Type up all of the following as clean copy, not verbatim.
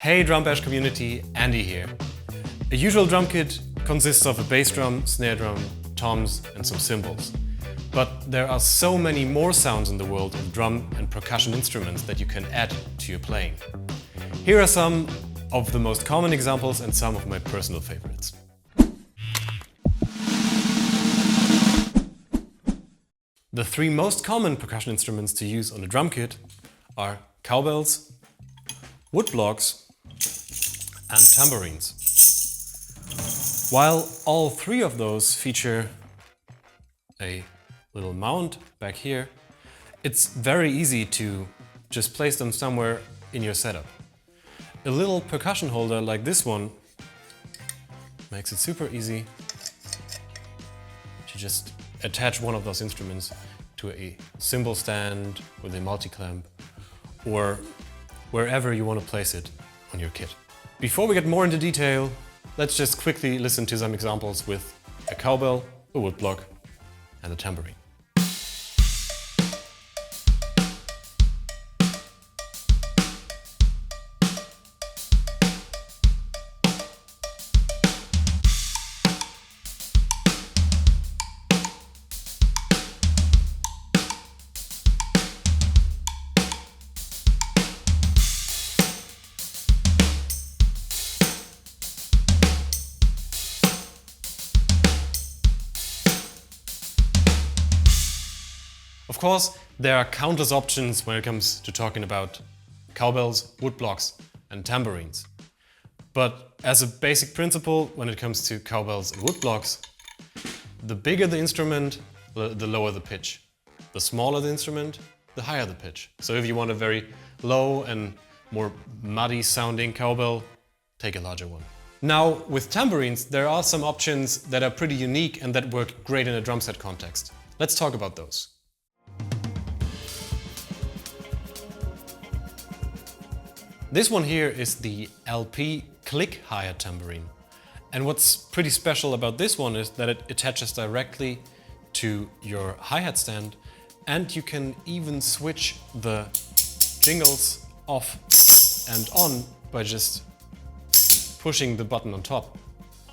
Hey drumbash community, Andi here. A usual drum kit consists of a bass drum, snare drum, toms and some cymbals. But there are so many more sounds in the world of drum and percussion instruments that you can add to your playing. Here are some of the most common examples and some of my personal favorites. The three most common percussion instruments to use on a drum kit are cowbells, woodblocks and tambourines. While all three of those feature a little mount back here, it's very easy to just place them somewhere in your setup. A little percussion holder like this one makes it super easy to just attach one of those instruments to a cymbal stand with a multi-clamp or wherever you want to place it on your kit. Before we get more into detail, let's just quickly listen to some examples with a cowbell, a woodblock and a tambourine. Of course, there are countless options when it comes to talking about cowbells, woodblocks and tambourines. But as a basic principle, when it comes to cowbells and woodblocks, the bigger the instrument, the lower the pitch. The smaller the instrument, the higher the pitch. So if you want a very low and more muddy sounding cowbell, take a larger one. Now, with tambourines, there are some options that are pretty unique and that work great in a drum set context. Let's talk about those. This one here is the LP click hi-hat tambourine. And what's pretty special about this one is that it attaches directly to your hi-hat stand, and you can even switch the jingles off and on by just pushing the button on top.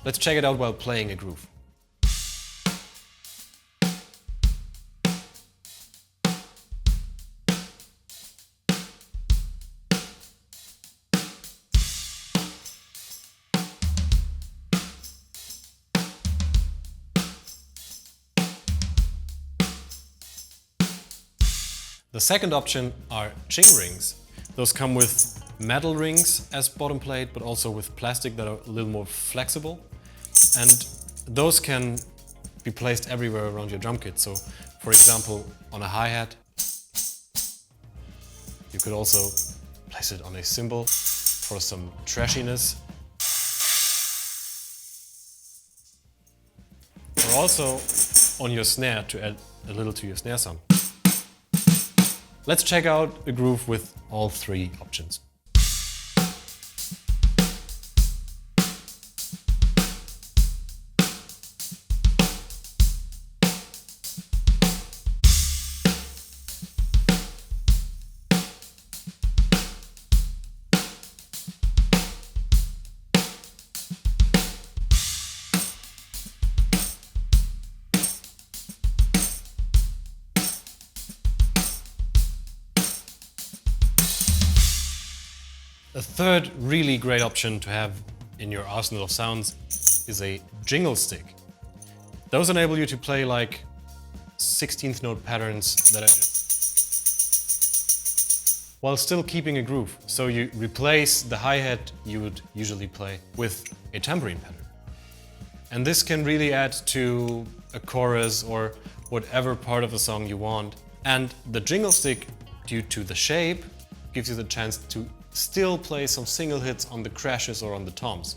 Let's check it out while playing a groove. The second option are Ching rings. Those come with metal rings as bottom plate, but also with plastic that are a little more flexible. And those can be placed everywhere around your drum kit. So, for example, on a hi-hat, you could also place it on a cymbal for some trashiness. Or also on your snare to add a little to your snare sound. Let's check out a groove with all three options. A third really great option to have in your arsenal of sounds is a jingle stick. Those enable you to play like 16th note patterns that are while still keeping a groove. So you replace the hi-hat you would usually play with a tambourine pattern. And this can really add to a chorus or whatever part of the song you want. And the jingle stick, due to the shape, gives you the chance to still play some single hits on the crashes or on the toms.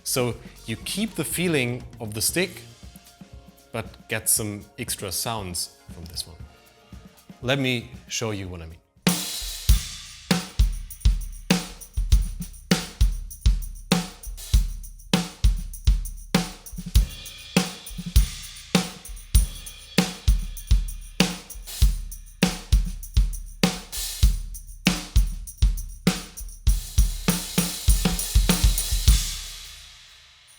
So you keep the feeling of the stick, but get some extra sounds from this one. Let me show you what I mean.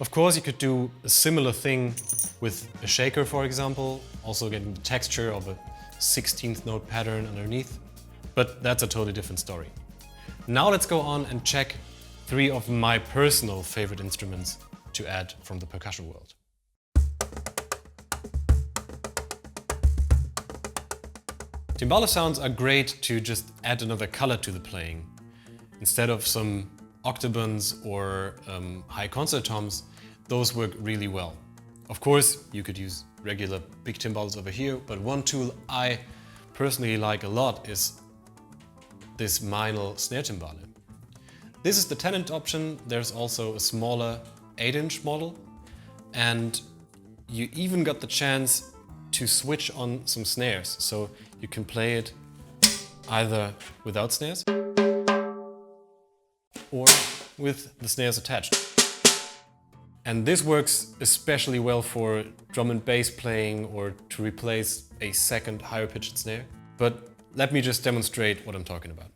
Of course, you could do a similar thing with a shaker, for example, also getting the texture of a 16th note pattern underneath, but that's a totally different story. Now let's go on and check 3 of my personal favorite instruments to add from the percussion world. Timbale sounds are great to just add another color to the playing. Instead of some octobans or high concert toms, those work really well. Of course, you could use regular big timbales over here, but one tool I personally like a lot is this Meinl snare timbale. This is the 10-inch option. There's also a smaller 8-inch model, and you even got the chance to switch on some snares, so you can play it either without snares or with the snares attached. And this works especially well for drum and bass playing or to replace a second higher pitched snare. But let me just demonstrate what I'm talking about.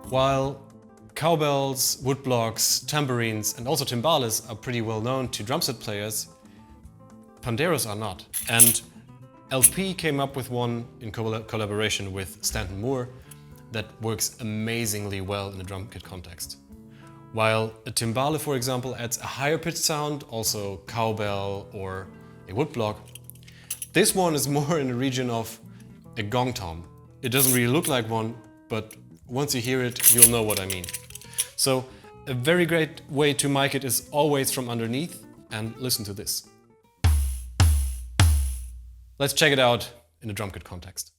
While cowbells, woodblocks, tambourines and also timbales are pretty well known to drum set players, Pandeiros are not. And LP came up with one in collaboration with Stanton that works amazingly well in a drum kit context. While a timbale, for example, adds a higher pitched sound, also cowbell or a woodblock, this one is more in the region of a gong tom. It doesn't really look like one, but once you hear it, you'll know what I mean. So a very great way to mic it is always from underneath, and listen to this. Let's check it out in a drum kit context.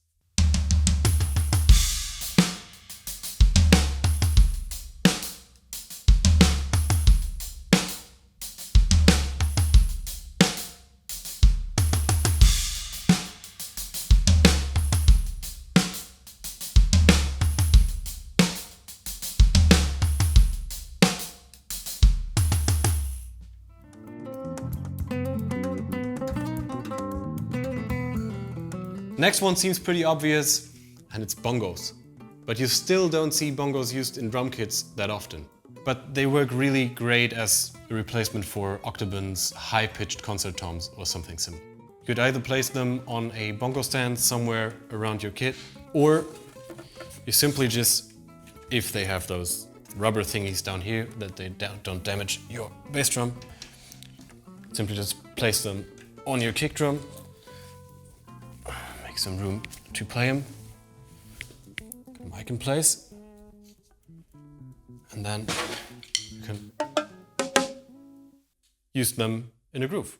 Next one seems pretty obvious, and it's bongos. But you still don't see bongos used in drum kits that often. But they work really great as a replacement for octobans, high-pitched concert toms or something similar. You could either place them on a bongo stand somewhere around your kit, or you simply just, if they have those rubber thingies down here that they don't damage your bass drum, simply just place them on your kick drum. Make some room to play them. Mic in place, and then you can use them in a groove.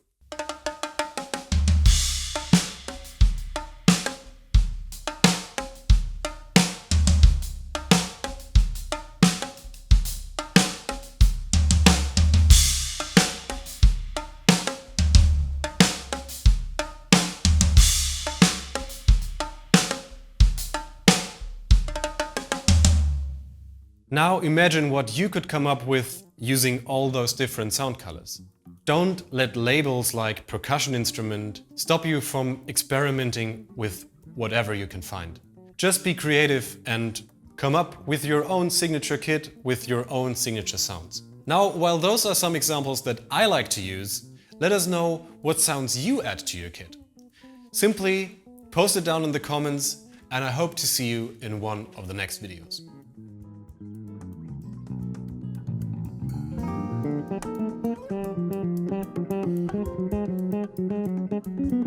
Now imagine what you could come up with using all those different sound colors. Don't let labels like percussion instrument stop you from experimenting with whatever you can find. Just be creative and come up with your own signature kit with your own signature sounds. Now, while those are some examples that I like to use, let us know what sounds you add to your kit. Simply post it down in the comments, and I hope to see you in one of the next videos. Thank you.